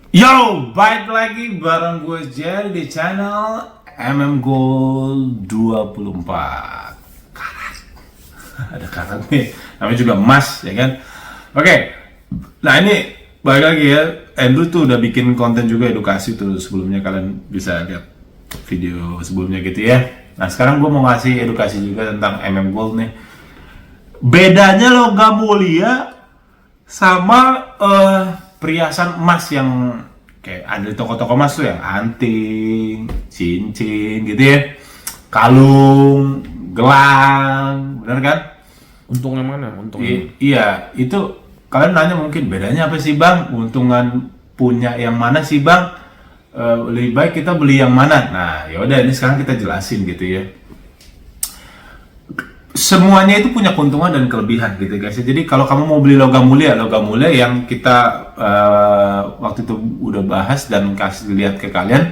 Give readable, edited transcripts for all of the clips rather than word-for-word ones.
Yo, balik lagi bareng gue Jerry di channel Gold 24 karat. Ada karat nih, namanya juga emas ya kan. Oke, nah ini balik lagi ya. Andrew tuh udah bikin konten juga edukasi tuh sebelumnya, kalian bisa lihat video sebelumnya gitu ya. Nah sekarang gue mau ngasih edukasi juga tentang Gold nih. Bedanya logam mulia sama perhiasan emas yang kayak ada di toko-toko emas tuh, yang anting, cincin gitu ya, kalung, gelang, bener kan? Untungnya mana? Untungnya. Iya, itu kalian nanya mungkin bedanya apa sih bang? Untungan punya yang mana sih bang? Lebih baik kita beli yang mana? Nah, yaudah ini sekarang kita jelasin gitu ya. Semuanya itu punya keuntungan dan kelebihan gitu guys. Jadi kalau kamu mau beli logam mulia yang kita waktu itu udah bahas dan kasih lihat ke kalian,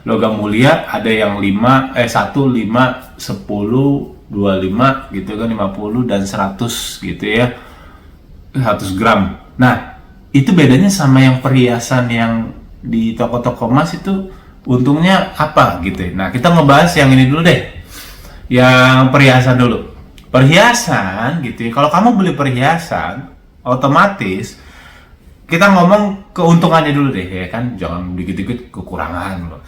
logam mulia ada yang 1, 5, 10, 25 gitu kan, 50 dan 100 gitu ya, 100 gram. Nah itu bedanya sama yang perhiasan yang di toko-toko emas itu untungnya apa gitu. Nah kita ngebahas yang ini dulu deh, yang perhiasan dulu. Perhiasan gitu ya, kalau kamu beli perhiasan otomatis kita ngomong keuntungannya dulu deh ya kan, jangan dikit-dikit kekurangan.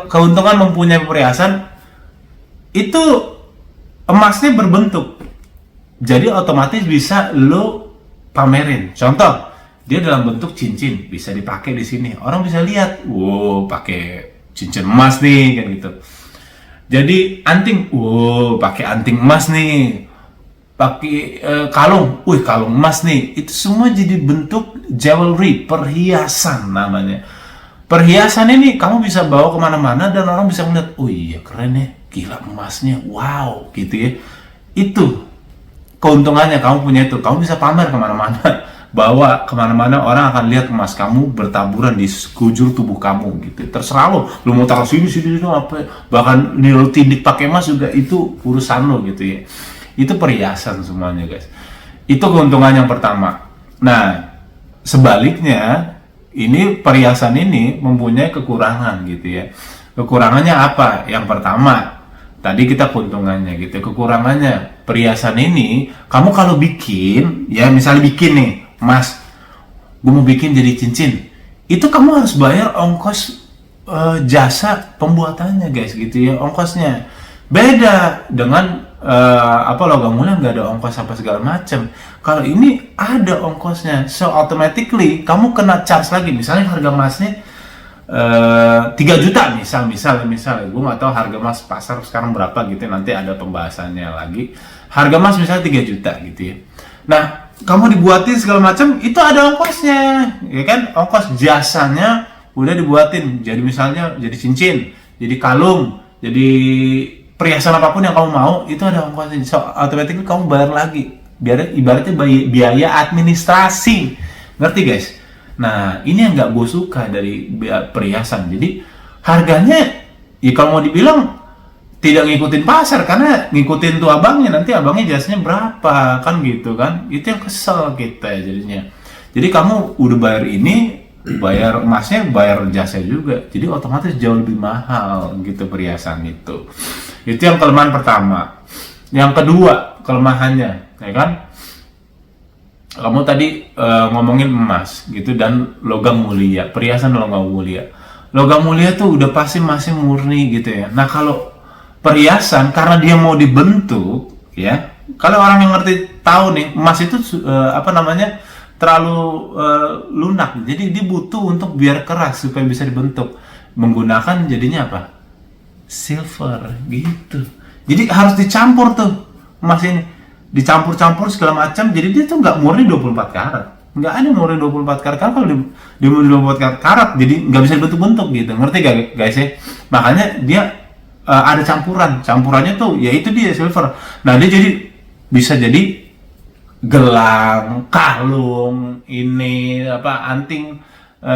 Keuntungan mempunyai perhiasan itu emasnya berbentuk, jadi otomatis bisa lo pamerin. Contoh, dia dalam bentuk cincin, bisa dipakai di sini, orang bisa lihat, wow pakai cincin emas nih kan gitu. Jadi anting, pakai anting emas nih, pakai kalung, kalung emas nih. Itu semua jadi bentuk jewelry, perhiasan namanya. Perhiasan ini kamu bisa bawa kemana-mana dan orang bisa melihat, oh iya keren ya, gila emasnya, wow gitu ya. Itu keuntungannya kamu punya itu, kamu bisa pamer kemana-mana. Bawa kemana-mana, orang akan lihat emas kamu bertaburan di sekujur tubuh kamu gitu. Terserah lo mau taruh sini apa, bahkan nilai tindik pakai emas juga itu urusan lo gitu ya. Itu perhiasan semuanya guys. Itu keuntungan yang pertama. Nah sebaliknya, ini perhiasan ini mempunyai kekurangan gitu ya. Kekurangannya apa? Yang pertama, tadi kita keuntungannya gitu. Kekurangannya, perhiasan ini kamu kalau bikin ya, misalnya bikin nih Mas, gue mau bikin jadi cincin, itu kamu harus bayar ongkos jasa pembuatannya guys gitu ya, ongkosnya beda dengan logam mulia nggak ada ongkos apa segala macam. Kalau ini ada ongkosnya, so automatically kamu kena charge lagi. Misalnya harga emasnya 3 juta misal gue nggak tahu harga emas pasar sekarang berapa gitu, nanti ada pembahasannya lagi. Harga emas misalnya 3 juta gitu ya. Nah kamu dibuatin segala macam, itu ada ongkosnya ya kan, ongkos jasanya udah dibuatin, jadi misalnya jadi cincin, jadi kalung, jadi perhiasan apapun yang kamu mau, itu ada ongkosnya. So automatically kamu bayar lagi, biar ibaratnya biaya administrasi, ngerti guys? Nah ini yang nggak gue suka dari perhiasan. Jadi harganya ya kalau mau dibilang tidak ngikutin pasar, karena ngikutin tuh abangnya, nanti abangnya jasanya berapa kan gitu kan. Itu yang kesel kita jadinya. Jadi kamu udah bayar ini, bayar emasnya, bayar jasa juga, jadi otomatis jauh lebih mahal gitu perhiasan itu. Itu yang kelemahan pertama. Yang kedua kelemahannya ya kan, kamu tadi ngomongin emas gitu dan logam mulia, perhiasan logam mulia. Logam mulia tuh udah pasti masih murni gitu ya. Nah kalau perhiasan, karena dia mau dibentuk ya, kalau orang yang ngerti tahu nih, emas itu terlalu lunak, jadi dia butuh untuk biar keras supaya bisa dibentuk, menggunakan jadinya apa, silver gitu. Jadi harus dicampur tuh emas ini, dicampur-campur segala macam, jadi dia tuh nggak murni 24 karat, nggak ada murni 24 karat. Kan kalau dia mau 24 karat jadi nggak bisa dibentuk-bentuk gitu, ngerti gak guys ya? Makanya dia ada campurannya tuh, yaitu dia silver. Nah dia jadi bisa jadi gelang, kalung, ini anting,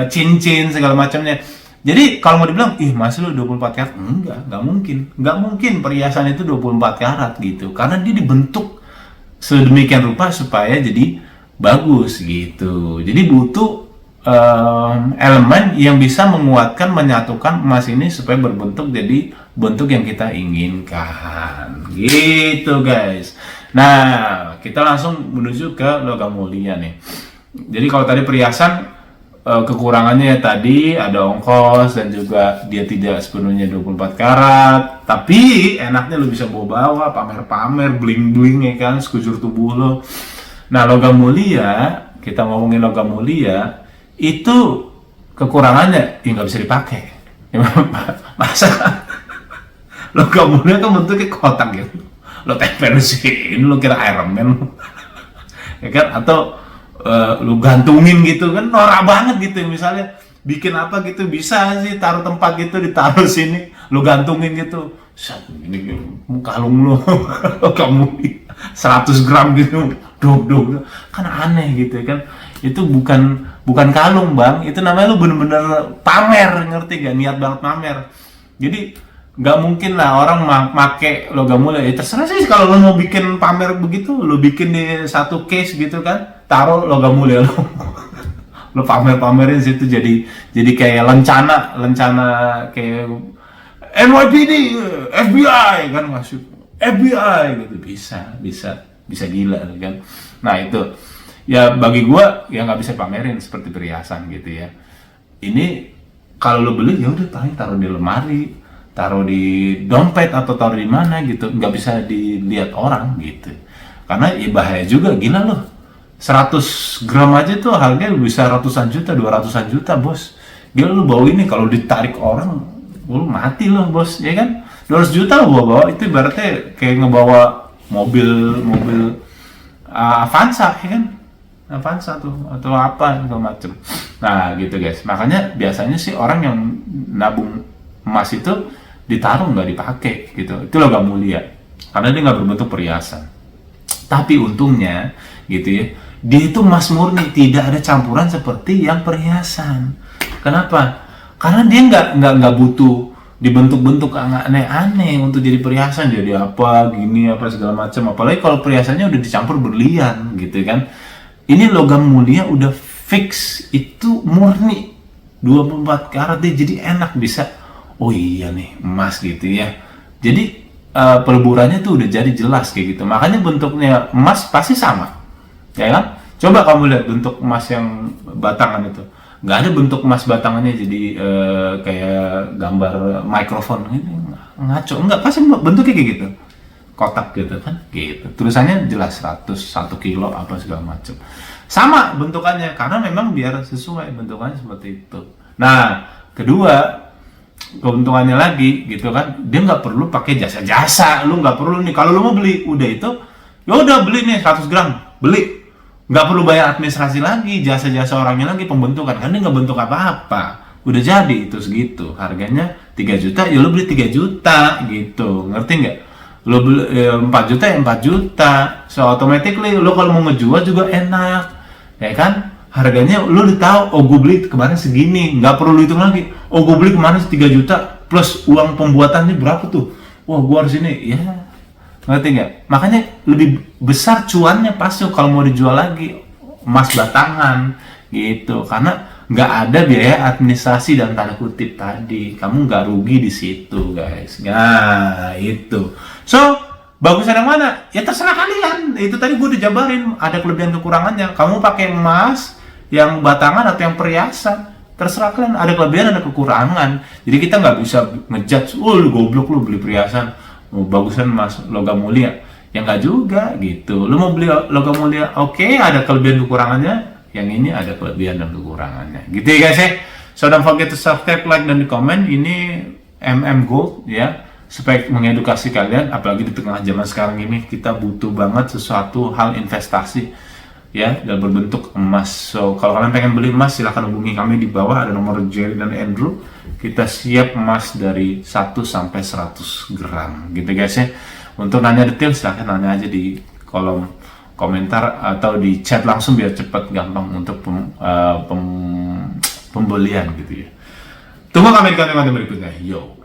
cincin segala macamnya. Jadi kalau mau dibilang, mas lu 24 karat, nggak mungkin perhiasan itu 24 karat gitu, karena dia dibentuk sedemikian rupa supaya jadi bagus gitu. Jadi butuh elemen yang bisa menguatkan, menyatukan emas ini supaya berbentuk jadi bentuk yang kita inginkan. Gitu guys. Nah, kita langsung menuju ke logam mulia nih. Jadi kalau tadi perhiasan kekurangannya ya tadi ada ongkos dan juga dia tidak sepenuhnya 24 karat. Tapi enaknya lu bisa bawa-bawa, pamer-pamer, bling-bling ya kan, sekujur tubuh lo. Nah, logam mulia, kita ngomongin logam mulia, itu kekurangannya ya nggak bisa dipakai. Masa logam mulia kan bentuknya kotak gitu, lo tempel sini, lo kira Iron Man ya kan, atau lu gantungin gitu kan, norak banget gitu. Misalnya bikin apa gitu, bisa sih taruh tempat gitu, ditaruh sini, lu gantungin gitu, ini kalung lu kamu 100 gram gitu, dog kan aneh gitu kan. Itu bukan kalung bang, itu namanya lu bener-bener pamer, ngerti gak? Niat banget pamer. Jadi nggak mungkin lah orang make logam mulia. Ya terserah sih, kalau lu mau bikin pamer begitu, lu bikin di satu case gitu kan, taruh logam mulia lu. Lu pamer-pamerin situ, jadi kayak lencana kayak NYPD, FBI kan, masuk FBI gitu, bisa gila kan. Nah itu ya bagi gua ya nggak bisa pamerin seperti perhiasan gitu ya. Ini kalau lo beli ya udah paling taruh di lemari, taruh di dompet atau taruh di mana gitu, nggak bisa dilihat orang gitu. Karena ya bahaya juga, gila loh. 100 gram aja tuh harganya bisa ratusan juta, 200-an juta bos. Gila lu bawa ini, kalau ditarik orang lu mati loh bos, ya kan? 200 juta lo bawa itu ibaratnya kayak ngebawa mobil Avanza, ya kan? Avanza tuh atau apa segala macem. Nah gitu guys, makanya biasanya sih orang yang nabung emas itu ditaruh nggak dipakai gitu, itu logam mulia karena dia nggak berbentuk perhiasan. Tapi untungnya gitu ya, dia itu emas murni, tidak ada campuran seperti yang perhiasan. Kenapa? Karena dia nggak butuh dibentuk-bentuk aneh-aneh untuk jadi perhiasan, jadi apa gini apa segala macam. Apalagi kalau perhiasannya udah dicampur berlian gitu kan. Ini logam mulia udah fix, itu murni 24 karat deh, jadi enak bisa. Oh iya nih emas gitu ya. Jadi peleburannya tuh udah jadi jelas kayak gitu. Makanya bentuknya emas pasti sama, ya kan? Coba kamu lihat bentuk emas yang batangan itu, nggak ada bentuk emas batangannya jadi kayak gambar mikrofon gitu, ngaco, enggak, pasti bentuknya kayak gitu, kotak gitu kan, gitu. Tulisannya jelas 1 kilo apa segala macam. Sama bentukannya karena memang biar sesuai bentukannya seperti itu. Nah, kedua keuntungannya lagi gitu kan, dia nggak perlu pakai jasa-jasa. Lu nggak perlu nih, kalau lu mau beli udah itu, ya udah beli nih 100 gram, beli, nggak perlu bayar administrasi lagi, jasa-jasa orangnya lagi, pembentukan, kan dia nggak bentuk apa-apa, udah jadi itu segitu, harganya 3 juta, ya lu beli 3 juta gitu, ngerti nggak? Lu beli 4 juta ya 4 juta, so automatically lu kalau mau ngejual juga enak, ya kan? Harganya lu udah tahu, oh gue beli kemarin segini, nggak perlu lu hitung lagi. Oh gue beli kemarin 3 juta plus uang pembuatannya berapa tuh? Wah gue harus ini, ya ngerti nggak? Makanya lebih besar cuannya pasti kalau mau dijual lagi emas batangan gitu, karena nggak ada biaya administrasi dan tanda kutip tadi, kamu nggak rugi di situ guys. Nah itu, so bagusan yang mana? Ya terserah kalian. Itu tadi gue udah jabarin, ada kelebihan kekurangannya. Kamu pakai emas yang batangan atau yang perhiasan, terserah kalian, ada kelebihan ada kekurangan. Jadi kita nggak bisa ngejudge, oh lu goblok lu beli perhiasan, oh, bagusan emas logam mulia, ya nggak juga gitu. Lu mau beli logam mulia, oke, ada kelebihan kekurangannya, yang ini ada kelebihan dan kekurangannya gitu ya guys ya. So don't forget to subscribe, like, dan di komen. Ini Gold ya, supaya mengedukasi kalian, apalagi di tengah zaman sekarang ini kita butuh banget sesuatu hal investasi ya, dan berbentuk emas. So kalau kalian pengen beli emas, silahkan hubungi kami di bawah, ada nomor Jerry dan Andrew. Kita siap emas dari 1 sampai 100 gram gitu guys ya. Untuk nanya detail silahkan nanya aja di kolom komentar atau di chat langsung biar cepat gampang untuk pembelian gitu ya. Tunggu kami di konten berikutnya. Yo.